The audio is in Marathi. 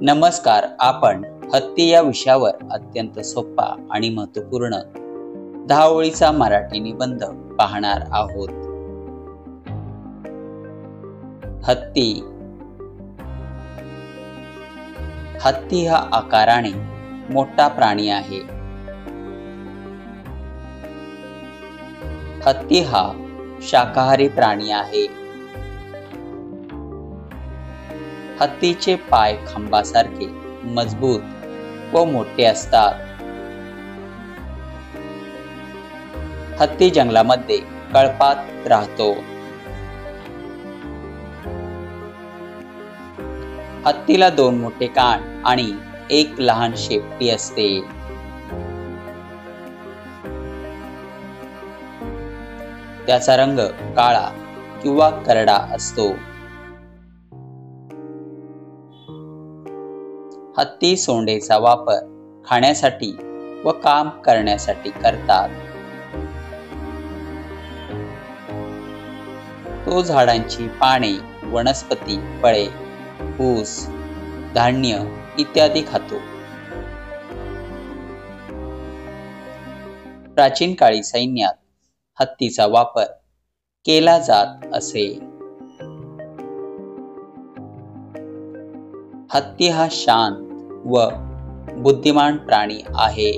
नमस्कार. आपण हत्ती या विषयावर अत्यंत सोपा आणि महत्वपूर्ण 10 ओळीचा मराठी निबंध पाहणार आहोत. हत्ती. हत्ती हा आकाराने मोठा प्राणी आहे. हत्ती हा शाकाहारी प्राणी आहे. हत्तीचे पाय खांबासारखे मजबूत व मोठे असतात. हत्ती जंगलामध्ये कळपात राहतो. हत्तीला 2 मोठे कान आणि एक लहान शेपटी असते. त्याचा रंग काळा किंवा करडा असतो. हत्ती सोंडेचा वापर खाण्यासाठी व काम करण्यासाठी करतात. तो झाडांची पाने, वनस्पती, फळे, ऊस, धान्य इत्यादी खातो. प्राचीन काळी सैन्यात हत्तीचा वापर केला जात असे. हत्ती हा शांत व बुद्धिमान प्राणी आहे.